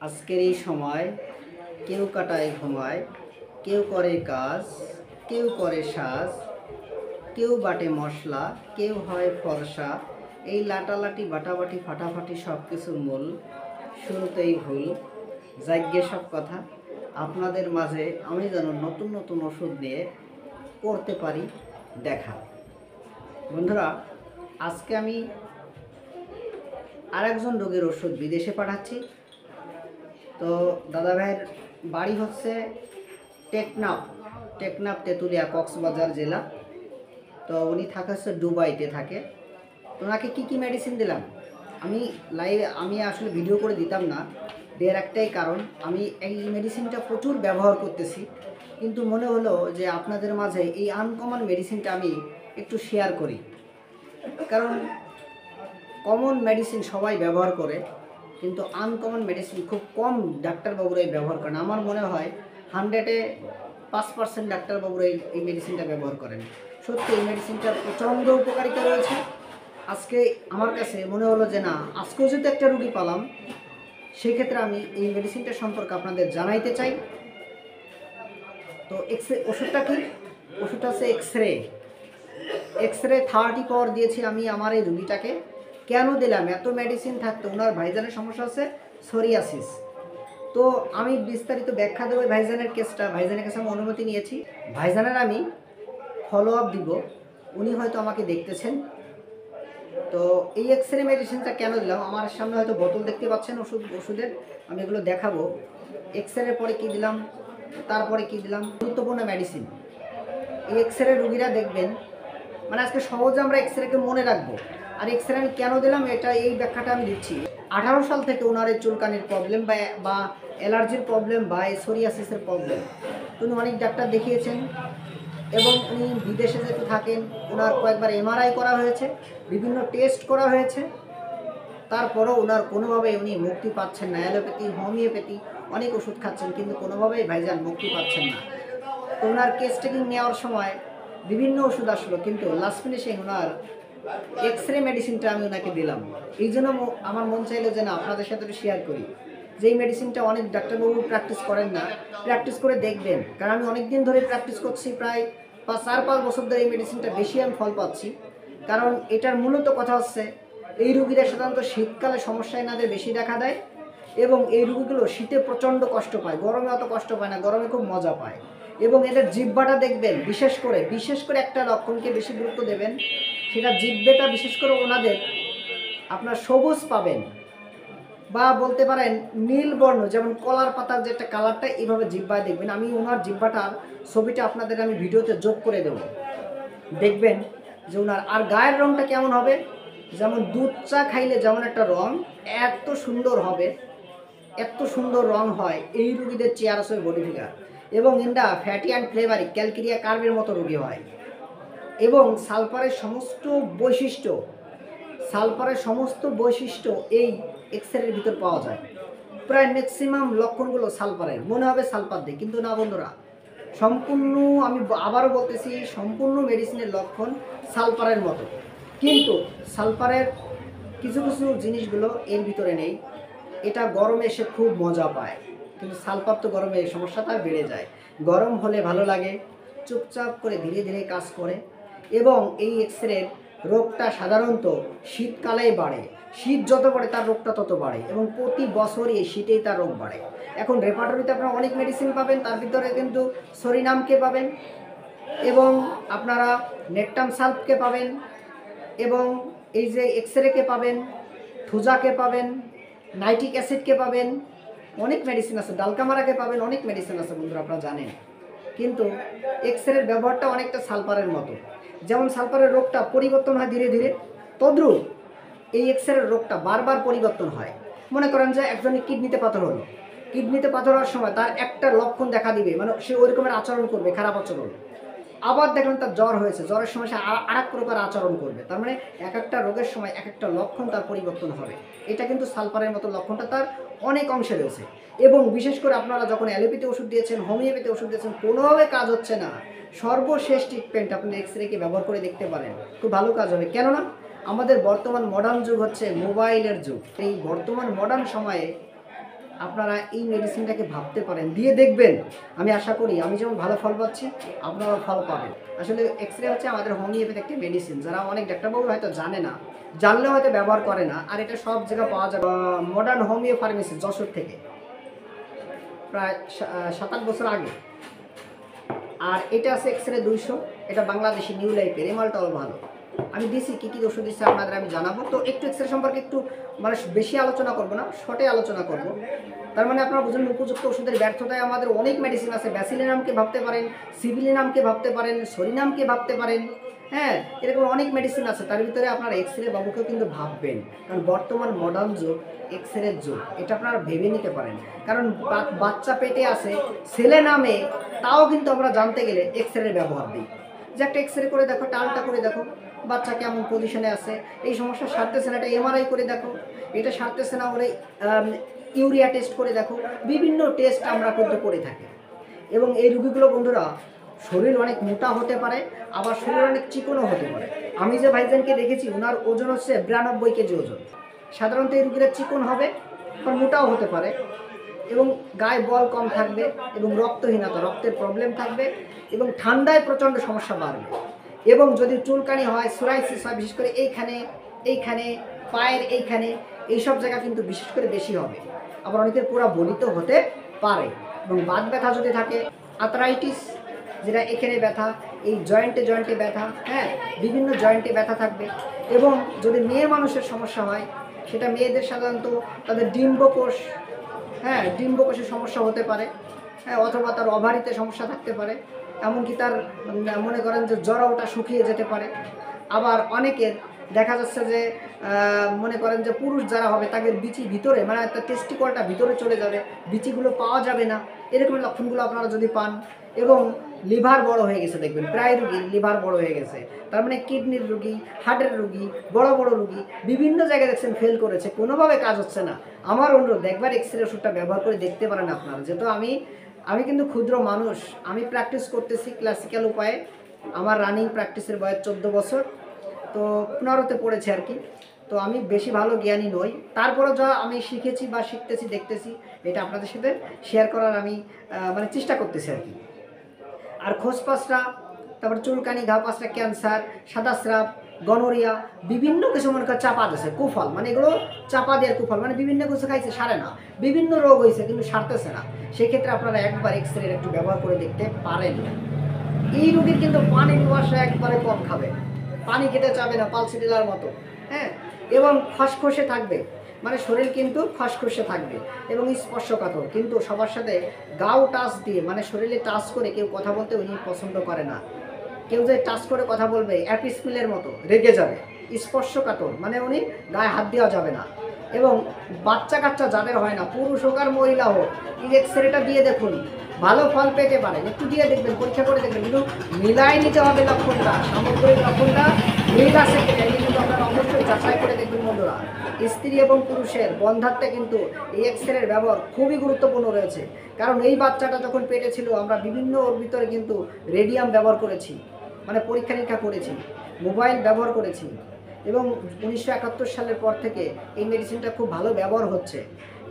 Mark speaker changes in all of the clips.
Speaker 1: আজকের এই সময় কেউ কাটায় ঘুমায়, কেউ করে কাজ, কেউ করে সাজ, কেউ বাটে মশলা, কেউ হয় ফর্সা। এই লাটালাটি বাটাবাটি ফাটাফাটি সব কিছুর মূল শুরুতেই ভুল। যাজ্ঞে সব কথা আপনাদের মাঝে আমি যেন নতুন নতুন ওষুধ নিয়ে করতে পারি দেখা। বন্ধুরা, আজকে আমি আরেকজন রোগীর ওষুধ বিদেশে পাঠাচ্ছি। তো দাদা ভাইয়ের বাড়ি হচ্ছে টেকনাফ, তেঁতুলিয়া, কক্সবাজার জেলা। তো উনি থাকে হচ্ছে দুবাইতে থাকে। তো ওনাকে কী কী মেডিসিন দিলাম আমি আসলে ভিডিও করে দিতাম না, দেওয়ার একটাই কারণ, আমি এই মেডিসিনটা প্রচুর ব্যবহার করতেছি, কিন্তু মনে হলো যে আপনাদের মাঝে এই আনকমন মেডিসিনটা আমি একটু শেয়ার করি। কারণ কমন মেডিসিন সবাই ব্যবহার করে, কিন্তু আনকমন মেডিসিন খুব কম ডাক্তারবাবুরাই ব্যবহার করেন। আমার মনে হয় 100-এ 5% ডাক্তারবাবুরাই এই মেডিসিনটা ব্যবহার করেন। সত্যি এই মেডিসিনটার প্রচণ্ড উপকারিতা রয়েছে। আজকে আমার কাছে মনে হলো যে না, আজকেও যদি একটা রুগী পেলাম, সেই ক্ষেত্রে আমি এই মেডিসিনটা সম্পর্কে আপনাদের জানাইতে চাই। তো ওষুধটা কি? ওষুধটা হচ্ছে এক্সরে 30 পাওয়ার দিয়েছি আমি আমার এই রুগীটাকে। কেন দিলাম? এত মেডিসিন থাকতো, ওনার ভাইজানের সমস্যা আছে সোরিয়াসিস। তো আমি বিস্তারিত ব্যাখ্যা দেবো ভাইজানের কেসটা। ভাইজানের কাছে আমি অনুমতি নিয়েছি, ভাইজানের আমি ফলো আপ দিব, উনি হয়তো আমাকে দেখতেছেন। তো এই এক্সরে মেডিসিনটা কেন দিলাম? আমার সামনে হয়তো বোতল দেখতে পাচ্ছেন ওষুধের, আমি এগুলো দেখাবো। এক্সরে পরে কি দিলাম, তারপরে কি দিলাম, গুরুত্বপূর্ণ মেডিসিন। এই এক্সরে রুগীরা দেখবেন, মানে আজকে সহজে আমরা এক্সরেকে মনে রাখবো। আর এক্সরে আমি কেন দিলাম এই ব্যাখ্যাটা আমি দিচ্ছি। 18 সাল থেকে ওনার এই চুলকানির প্রবলেম বা অ্যালার্জির প্রবলেম বা সোরিয়াসিসের প্রবলেম, উনি অনেক ডাক্তার দেখিয়েছেন এবং উনি বিদেশে যেতে থাকেন। ওনার কয়েকবার এমআরআই করা হয়েছে, বিভিন্ন টেস্ট করা হয়েছে, তারপরও ওনার কোনোভাবেই উনি মুক্তি পাচ্ছেন না। অ্যালোপ্যাথি, হোমিওপ্যাথি অনেক ওষুধ খাচ্ছেন, কিন্তু কোনোভাবেই ভাইজান মুক্তি পাচ্ছেন না। তো ওনার কেস টেকিং নেওয়ার সময় বিভিন্ন ওষুধ আসলো, কিন্তু লাস্ট ফিনিশিং ওনার এক্সরে মেডিসিনটা আমি ওনাকে দিলাম। এই জন্য আমার মন চাইলো যে না, আপনাদের সাথে শেয়ার করি। যেই মেডিসিনটা অনেক ডাক্তারবাবু প্র্যাকটিস করেন না, প্র্যাকটিস করে দেখবেন। কারণ আমি অনেক দিন ধরে প্র্যাকটিস করছি, প্রায় 4-5 বছর ধরে এই মেডিসিনটা বেশি আমি ফল পাচ্ছি। কারণ এটার মূলত কথা হচ্ছে, এই রুগীরা সাধারণত শীতকালে সমস্যা এনাদের বেশি দেখা দেয়, এবং এই রুগীগুলো শীতে প্রচণ্ড কষ্ট পায়, গরমে অত কষ্ট পায় না, গরমে খুব মজা পায়। এবং এদের জিহ্বাটা দেখবেন, বিশেষ করে একটা লক্ষণকে বেশি গুরুত্ব দেবেন, সেটা জিহ্বাটা বিশেষ করে ওনাদের আপনার সবুজ পাবেন, বা বলতে পারেন নীল বর্ণ, যেমন কলার পাতার যে একটা কালারটা, এইভাবে জিহ্বায় দেখবেন। আমি ওনার জিহ্বাটার ছবিটা আপনাদের আমি ভিডিওতে যোগ করে দেব, দেখবেন যে ওনার আর গায়ের রঙটা কেমন হবে। যেমন দুধ চা খাইলে যেমন একটা রং, এত সুন্দর হবে, এত সুন্দর রং হয় এই রুগীদের চেয়ার আছে বডি ফিগার। এবং এন্ডা ফ্যাটি অ্যান্ড ফ্লেভারি ক্যালকেরিয়া কার্ভের মতো রোগী হয়। এবং সালফারের সমস্ত বৈশিষ্ট্য এই এক্সরের ভিতর পাওয়া যায়। প্রায় ম্যাক্সিমাম লক্ষণগুলো সালফারের, মনে হবে সালফার দেয়, কিন্তু না বন্ধুরা, সম্পূর্ণ, আমি আবারও বলতেছি, সম্পূর্ণ মেডিসিনের লক্ষণ সালফারের মতো, কিন্তু সালফারের কিছু কিছু জিনিসগুলো এর ভিতরে নেই। এটা গরমে এসে খুব মজা পায়, কিন্তু সালফার তো গরমে এই সমস্যাটা বেড়ে যায়। গরম হলে ভালো লাগে, চুপচাপ করে ধীরে ধীরে কাজ করে। এবং এই এক্সরের রোগটা সাধারণত শীতকালেই বাড়ে, শীত যত বাড়ে তার রোগটা তত বাড়ে, এবং প্রতি বছরই এই শীতেই তার রোগ বাড়ে। এখন রেপার্টরিতে আপনারা অনেক মেডিসিন পাবেন, তার ভিতরে কিন্তু সরিনামকে পাবেন, এবং আপনারা নেটটাম সালফকে পাবেন, এবং এই যে এক্সরেকে পাবেন, থুজাকে পাবেন, নাইট্রিক অ্যাসিডকে পাবেন, অনেক মেডিসিন আছে, ডালকামারাকে পাবেন, অনেক মেডিসিন আছে বন্ধুরা, আপনারা জানেন। কিন্তু এক্সরের ব্যবহারটা অনেকটা সালফারের মতো। যেমন সালফারের রোগটা পরিবর্তন হয় ধীরে ধীরে, তদ্রূপ এই এক্সরের রোগটা বারবার পরিবর্তন হয়। মনে করেন যে একজনের কিডনিতে পাথর হলো, কিডনিতে পাথর হওয়ার সময় তার একটা লক্ষণ দেখা দিবে, মানে সে ওই রকমের আচরণ করবে, খারাপ আচরণ। আবার দেখবেন তার জ্বর হয়েছে, জ্বরের সময় সে আর এক প্রকার আচরণ করবে। তার মানে এক একটা রোগের সময় এক একটা লক্ষণ তার পরিবর্তন হবে। এটা কিন্তু সালফারের মতো লক্ষণটা তার অনেক অংশে রয়েছে। এবং বিশেষ করে আপনারা যখন অ্যালোপ্যাথি ওষুধ দিয়েছেন, হোমিওপ্যাথি ওষুধ দিয়েছেন, কোনোভাবে কাজ হচ্ছে না, সর্বশেষ ট্রিটমেন্ট আপনি এক্সরেকে ব্যবহার করে দেখতে পারেন, খুব ভালো কাজ হবে। কেননা আমাদের বর্তমান মডার্ন যুগ হচ্ছে মোবাইলের যুগ। এই বর্তমান মডার্ন সময়ে আপনারা এই মেডিসিনটাকে ভাবতে পারেন, দিয়ে দেখবেন। আমি আশা করি আমি যেমন ভালো ফল পাচ্ছি, আপনারাও ফল পাবেন। আসলে এক্স রে হচ্ছে আমাদের হোমিওপ্যাথি একটা মেডিসিন, যারা অনেক ডাক্তারবাবু হয়তো জানে না, জানলেও হয়তো ব্যবহার করে না। আর এটা সব জায়গায় পাওয়া যাবে মডার্ন হোমিও ফার্মেসি যশোর থেকে, প্রায় 7-8 বছর আগে। আর এটা আছে এক্স রে 200, এটা বাংলাদেশি নিউ লাইফের, এই মালটাও ভালো। আমি দিছি কী কী ওষুধ দিচ্ছি আপনাদের আমি জানাবো। তো একটু এক্স রে সম্পর্কে একটু মানে বেশি আলোচনা করব না, শর্টে আলোচনা করব। তার মানে আপনারা বুঝলেন উপযুক্ত ওষুধের ব্যর্থতায় আমাদের অনেক মেডিসিন আছে। ব্যাসিলিনামকে ভাবতে পারেন, সিভিলিনামকে ভাবতে পারেন, সরিনামকে ভাবতে পারেন, হ্যাঁ, এরকম অনেক মেডিসিন আছে। তার ভিতরে আপনারা এক্স রে বাবুকেও কিন্তু ভাববেন, কারণ বর্তমান মডার্ন যুগ এক্স রের যুগ, এটা আপনারা ভেবে নিতে পারেন। কারণ বাচ্চা পেটে আছে, ছেলে নামে, তাও কিন্তু আমরা জানতে গেলে এক্স রে ব্যবহার দিই। যে একটা এক্স রে করে দেখো, টালটা করে দেখো বাচ্চা কেমন পজিশনে আছে, এই সমস্যা সারতেছে না, এটা এমআরআই করে দেখো, এটা সারতেছে না বলে ইউরিয়া টেস্ট করে দেখো, বিভিন্ন টেস্ট আমরা কিন্তু করে থাকি। এবং এই রুগীগুলো বন্ধুরা শরীর অনেক মোটা হতে পারে, আবার শরীর অনেক চিকনও হতে পারে। আমি যে ভাইজানকে দেখেছি ওনার ওজন হচ্ছে 92 কেজি ওজন। সাধারণত এই রুগীরা চিকন হবে, আবার মোটাও হতে পারে, এবং গায়ে বল কম থাকবে, এবং রক্তহীনতা, রক্তের প্রবলেম থাকবে, এবং ঠান্ডায় প্রচণ্ড সমস্যা বাড়বে। এবং যদি চুলকানি হয়, সোরাইসিস হয়, বিশেষ করে এইখানে পায়ের এইখানে, এইসব জায়গা কিন্তু বিশেষ করে বেশি হবে। আবার অনেকের পুরো বলিত হতে পারে। এবং বাত ব্যথা যদি থাকে, আর্থ্রাইটিস, যেটা এখানে ব্যথা, এই জয়েন্টে ব্যথা, হ্যাঁ, বিভিন্ন জয়েন্টে ব্যথা থাকবে। এবং যদি মেয়ে মানুষের সমস্যা হয়, সেটা মেয়েদের সাধারণত তাদের ডিম্বকোষ, হ্যাঁ, ডিম্বকোষের সমস্যা হতে পারে, হ্যাঁ, অথবা তার ওভারিতে সমস্যা থাকতে পারে, এমনকি তার মনে করেন যে জরাওটা শুকিয়ে যেতে পারে। আবার অনেকের দেখা যাচ্ছে যে মনে করেন যে পুরুষ যারা হবে তাদের বিচি ভিতরে, মানে একটা টেস্টিকলটা ভিতরে চলে যাবে, বিচিগুলো পাওয়া যাবে না, এরকম লক্ষণগুলো আপনারা যদি পান। এবং লিভার বড় হয়ে গেছে, দেখবেন প্রায় রুগীর লিভার বড় হয়ে গেছে, তার মানে কিডনির রুগী, হার্টের রুগী, বড় বড় রুগী বিভিন্ন জায়গায় দেখছেন ফেল করেছে, কোনোভাবে কাজ হচ্ছে না। আমার অনুরোধ, একবার এক্স রে ওষুধটা ব্যবহার করে দেখতে পারেন আপনারা। যেহেতু আমি কিন্তু ক্ষুদ্র মানুষ, আমি প্র্যাকটিস করতেছি ক্লাসিক্যাল উপায়ে। আমার রানিং প্র্যাকটিসের বয়স 14 বছর, তো 15তে পড়েছে আর কি। তো আমি বেশি ভালো জ্ঞানী নই, তারপরে যা আমি শিখেছি বা শিখতেছি দেখতেছি, এটা আপনাদের সাথে শেয়ার করার আমি মানে চেষ্টা করতেছি আর কি। আর খোসপাসরা, তারপর চুলকানি, ঘা পাসরা, ক্যান্সার, সাদা স্রাব, গনোরিয়া, বিভিন্ন কিছু মনে করেন চাপা দিয়েছে, কুফল, মানে এগুলো চাপা দেওয়ার কুফল, মানে বিভিন্ন কিছু খাইছে সারে না, বিভিন্ন রোগ হয়েছে কিন্তু সারতেছে না। সেক্ষেত্রে আপনারা একবার এক্স রে একটু ব্যবহার করে দেখতে পারেন। এই রোগীর কিন্তু পানি কুয়াশা একবারে কম খাবে, পানি খেতে চাবে না পালসিডিলার মতো, হ্যাঁ, এবং খসখসে থাকবে, মানে শরীর কিন্তু খসখসে থাকবে এবং স্পর্শকাতর। কিন্তু সবার সাথে গাও টাচ দিয়ে, মানে শরীরে টাচ করে কেউ কথা বলতে উনি পছন্দ করে না। কেউ যে টাচ করে কথা বলবে অ্যাপিসমিলের মতো রেগে যাবে। স্পর্শকাতর মানে উনি গায়ে হাত দেওয়া যাবে না। এবং বাচ্চা কাচ্চা যাদের হয় না, পুরুষ হোক আর মহিলা হোক, এই এক্স রেটা দিয়ে দেখুন, ভালো ফল পেতে পারেন। একটু দিয়ে দেখবেন, পরীক্ষা করে দেখবেন, কিন্তু মিলাই নিতে হবে লক্ষণটা, সামগ্রিক লক্ষণটা মিল আছে কিনা এই কিন্তু আপনারা অবশ্যই যাচাই করে দেখবেন বন্ধুরা। স্ত্রী এবং পুরুষের বন্ধাত্বে কিন্তু এই এক্স রের ব্যবহার খুবই গুরুত্বপূর্ণ রয়েছে। কারণ এই বাচ্চাটা যখন পেটে ছিল, আমরা বিভিন্ন ওর ভিতরে কিন্তু রেডিয়াম ব্যবহার করেছি, মানে পরীক্ষা নিরীক্ষা করেছি, মোবাইল ব্যবহার করেছি। এবং 1971 সালের পর থেকে এই মেডিসিনটা খুব ভালো ব্যবহার হচ্ছে।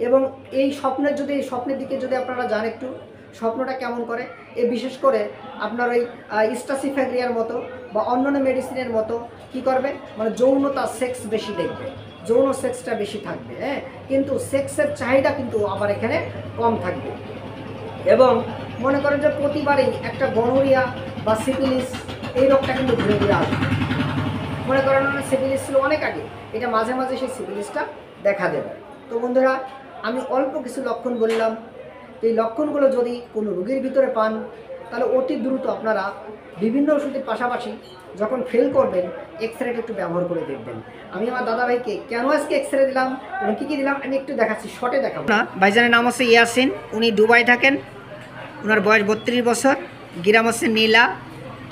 Speaker 1: এবং এই স্বপ্নের দিকে যদি আপনারা যান, একটু স্বপ্নটা কেমন করে, বিশেষ করে আপনার ওই স্টাসিফ্যাগ্রিয়ার মতো বা অন্যান্য মেডিসিনের মতো কি করবে, মানে যৌনতা, সেক্স বেশি দেখবে, যৌন সেক্সটা বেশি থাকবে, হ্যাঁ, কিন্তু সেক্সের চাহিদা কিন্তু আবার এখানে কম থাকবে। এবং মনে করেন যে প্রতিবারেই একটা গনোরিয়া বা সিফিলিস, এই রোগটা কিন্তু ঘুরে ঘুরে আসবে। মনে করেন সিফিলিস ছিল অনেক আগে, এটা মাঝে মাঝে সেই সিফিলিসটা দেখা দেবে। তো বন্ধুরা, আমি অল্প কিছু লক্ষণ বললাম, এই লক্ষণগুলো যদি কোনো রোগীর ভিতরে পান, তাহলে অতি দ্রুত আপনারা বিভিন্ন ওষুধের পাশাপাশি যখন ফেল করবেন, এক্স রেটা একটু ব্যবহার করে দেখবেন। আমি আমার দাদাভাইকে কেন আজকে এক্স রে দিলাম এবং কী কী দিলাম আমি একটু দেখাচ্ছি, শর্টে দেখাবো না। ভাইজানের নাম হচ্ছে ইয়াসিন, উনি দুবাই থাকেন, ওনার বয়স 32 বছর, গ্রাম হচ্ছে নীলা,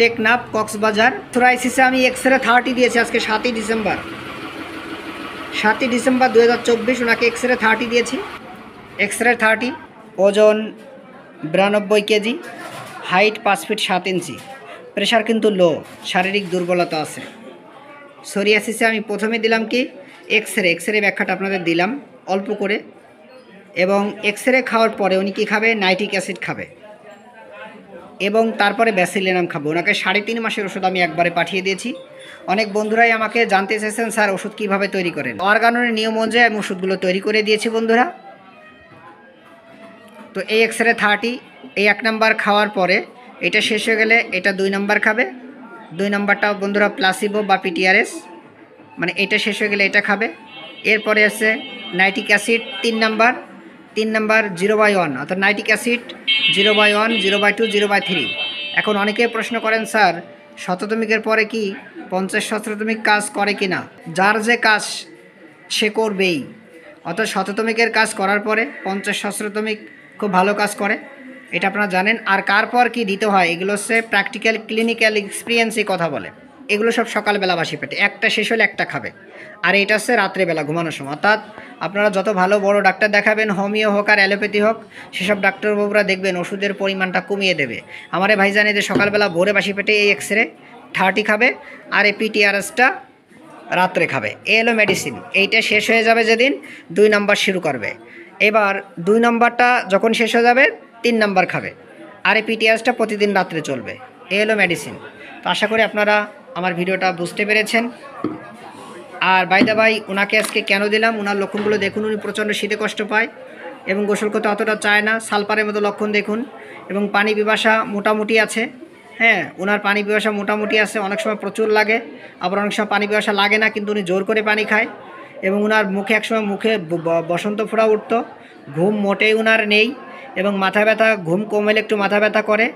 Speaker 1: টেকনাফ, কক্সবাজার। সোরাইসিসে আমি এক্স রে 30 দিয়েছি আজকে 7ই ডিসেম্বর 2024, ওনাকে এক্স রে 30 দিয়েছি, এক্স রে 30, ওজন 92 কেজি, হাইট 5 ফিট 7 ইঞ্চি, প্রেশার কিন্তু লো, শারীরিক দুর্বলতা আছে। সোরিয়াসিসে আমি প্রথমে দিলাম কি এক্স রে ব্যাখ্যাটা আপনাদের দিলাম অল্প করে। এবং এক্স রে খাওয়ার পরে উনি কী খাবে, নাইট্রিক অ্যাসিড খাবে এবং তারপরে ব্যাসিলিনাম খাবো। ওনাকে 3.5 মাসের ওষুধ আমি একবারে পাঠিয়ে দিয়েছি। অনেক বন্ধুরাই আমাকে জানতে চেয়েছেন স্যার ওষুধ কীভাবে তৈরি করেন। অর্গানের নিয়ম অনুযায়ী আমি ওষুধগুলো তৈরি করে দিয়েছি বন্ধুরা। তো এই এক্স রে 30 এই 1 নাম্বার খাওয়ার পরে এটা শেষ হয়ে গেলে এটা 2 নাম্বার খাবে। 2 নাম্বারটাও বন্ধুরা প্লাসিবো বা পিটিআরএস, মানে এটা শেষ হয়ে গেলে এটা খাবে। এরপরে আছে নাইট্রিক অ্যাসিড 3 নাম্বার 0/1, অর্থাৎ নাইট্রিক অ্যাসিড 0/1, 0/2, 0/3। এখন অনেকে প্রশ্ন করেন স্যার শততমিকের পরে কি 50 শততমিক কাজ করে কি না? যার যে কাজ সে করবেই, অর্থাৎ শততমিকের কাজ করার পরে 50 শততমিক খুব ভালো কাজ করে, এটা আপনারা জানেন। আর কার পর কি দিতে হয় এগুলো হচ্ছে প্র্যাকটিক্যাল ক্লিনিক্যাল এক্সপিরিয়েন্সই কথা বলে। এগুলো সব সকালবেলা বাসি পেটে, একটা শেষ হলে একটা খাবে। আর এটা হচ্ছে রাত্রেবেলা ঘুমানোর সময়। অর্থাৎ আপনারা যত ভালো বড় ডাক্তার দেখাবেন, হোমিও হোক আর অ্যালোপ্যাথি হোক, সেসব ডাক্তারবাবুরা দেখবেন ওষুধের পরিমাণটা কমিয়ে দেবে। আমার ভাই জানে যে সকালবেলা ভোরে বাসি পেটে এই এক্স রে 30 খাবে আর এই পিটিআরএসটা রাত্রে খাবে। এ হলো মেডিসিন। এইটা শেষ হয়ে যাবে যেদিন 2 নাম্বার শুরু করবে। এবার 2 নাম্বারটা যখন শেষ হয়ে যাবে 3 নাম্বার খাবে আর এই পিটিআরএসটা প্রতিদিন রাত্রে চলবে। এ হলো মেডিসিন। তো আশা করি আপনারা আমার ভিডিওটা বুঝতে পেরেছেন। আর বাইদা ভাই ওনাকে আজকে কেন দিলাম, ওনার লক্ষণগুলো দেখুন। উনি প্রচণ্ড শীতে কষ্ট পায় এবং গোসল করতে অতটা চায় না, সালপারের মতো লক্ষণ দেখুন। এবং পানি পিপাসা মোটামুটি আছে। হ্যাঁ, ওনার পানি পিপাসা মোটামুটি আছে, অনেক সময় প্রচুর লাগে, আবার অনেক সময় পানি পিপাসা লাগে না, কিন্তু উনি জোর করে পানি খায়। এবং ওনার মুখে একসময় মুখে বসন্ত ফোঁটা উঠত, ঘুম মোটেই ওনার নেই এবং মাথা ব্যথা, ঘুম কমলে একটু মাথা ব্যথা করে,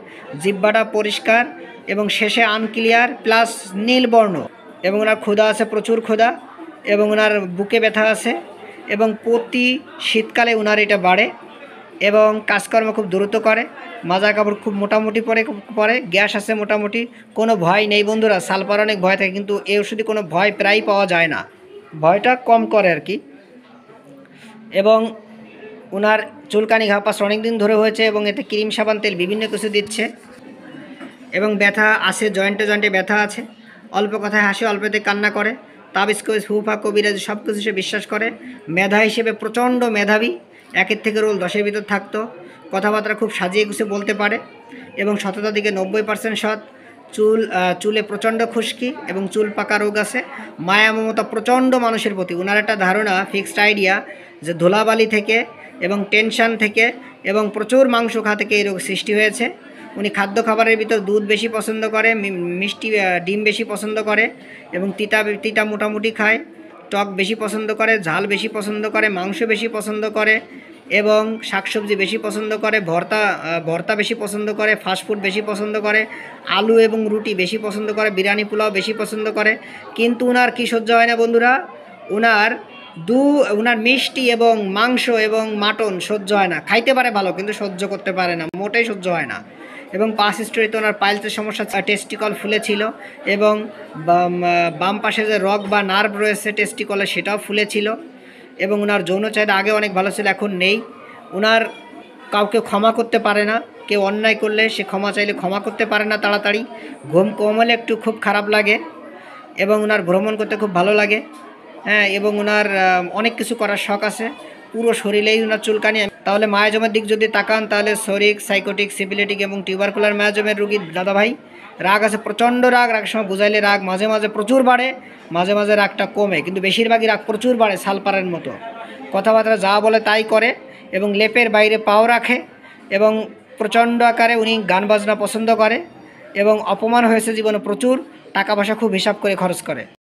Speaker 1: জিহ্বাটা পরিষ্কার এবং শেষে আনক্লিয়ার প্লাস নীলবর্ণ। এবং ওনার ক্ষুধা আছে, প্রচুর ক্ষুধা, এবং ওনার বুকে ব্যথা আছে এবং প্রতি শীতকালে ওনার এটা বাড়ে এবং কাজকর্ম খুব দ্রুত করে, মাজা কাপড় খুব মোটামুটি পরে, গ্যাস আছে মোটামুটি, কোনো ভয় নেই বন্ধুরা। সালফার অনেক ভয় থাকে, কিন্তু এই ওষুধে কোনো ভয় প্রায় পাওয়া যায় না, ভয়টা কম করে আর কি। এবং ওনার চুলকানি ঘাপাস অনেক দিন ধরে হয়েছে এবং এতে ক্রিম সাবান তেল বিভিন্ন কিছু দিচ্ছে। এবং ব্যথা আছে, জয়েন্টে জয়েন্টে ব্যথা আছে, অল্প কথায় হাসি, অল্পতে কান্না করে, তাবিজ কবিজ হুফা কবিরাজ সব কিছু সে বিশ্বাস করে। মেধা হিসেবে প্রচণ্ড মেধাবী, 1-এর থেকে রোল 10-এর ভিতর থাকতো। কথাবার্তা খুব সাজিয়ে গুছিয়ে বলতে পারে এবং সততার দিকে 90% সৎ। চুলে প্রচণ্ড খুশকি এবং চুল পাকা রোগ আছে। মায়া মমতা প্রচণ্ড মানুষের প্রতি। ওনার একটা ধারণা, ফিক্সড আইডিয়া, যে ধুলাবালি থেকে এবং টেনশান থেকে এবং প্রচুর মাংস খাওয়া থেকে এই রোগ সৃষ্টি হয়েছে। উনি খাদ্য খাবারের ভিতর দুধ বেশি পছন্দ করে, মিষ্টি ডিম বেশি পছন্দ করে এবং তিতা মোটামুটি খায়, টক বেশি পছন্দ করে, ঝাল বেশি পছন্দ করে, মাংস বেশি পছন্দ করে এবং শাকসবজি বেশি পছন্দ করে, ভর্তা বেশি পছন্দ করে, ফাস্টফুড বেশি পছন্দ করে, আলু এবং রুটি বেশি পছন্দ করে, বিরিয়ানি পোলাও বেশি পছন্দ করে। কিন্তু ওনার কী সহ্য হয় না বন্ধুরা, ওনার মিষ্টি এবং মাংস এবং মাটন সহ্য হয় না। খাইতে পারে ভালো, কিন্তু সহ্য করতে পারে না, মোটেই সহ্য হয় না। এবং পাস্ট হিস্টোরিতে ওনার পাইলসের সমস্যা, টেস্টিকল ফুলেছিল এবং বাম পাশে যে রগ বা নার্ভ রয়েছে টেস্টিকলে সেটাও ফুলেছিল এবং ওনার যৌন চাহিদা আগে অনেক ভালো ছিল, এখন নেই। ওনার কাউকে ক্ষমা করতে পারে না, কেউ অন্যায় করলে সে ক্ষমা চাইলে ক্ষমা করতে পারে না তাড়াতাড়ি। ঘুম কম হলে একটু খুব খারাপ লাগে এবং ওনার ভ্রমণ করতে খুব ভালো লাগে। হ্যাঁ, এবং ওনার অনেক কিছু করার শখ আছে। পুরো শরীরেই ওনার চুলকানি। তাহলে মায়াজমের দিক যদি তাকান তাহলে সরিক, সাইকোটিক, সিপিলিটিক এবং টিউবারকুলার মায়াজমের রুগী দাদাভাই। রাগ আছে, প্রচণ্ড রাগ, সময় বুঝাইলে রাগ মাঝে মাঝে প্রচুর বাড়ে, মাঝে মাঝে রাগটা কমে, কিন্তু বেশিরভাগই রাগ প্রচুর বাড়ে, সালপারের মতো। কথাবার্তা যা বলে তাই করে এবং লেপের বাইরে পাও রাখে এবং প্রচণ্ড আকারে উনি গান বাজনা পছন্দ করে এবং অপমান হয়েছে জীবনে প্রচুর, টাকা পয়সা খুব হিসাব করে খরচ করে।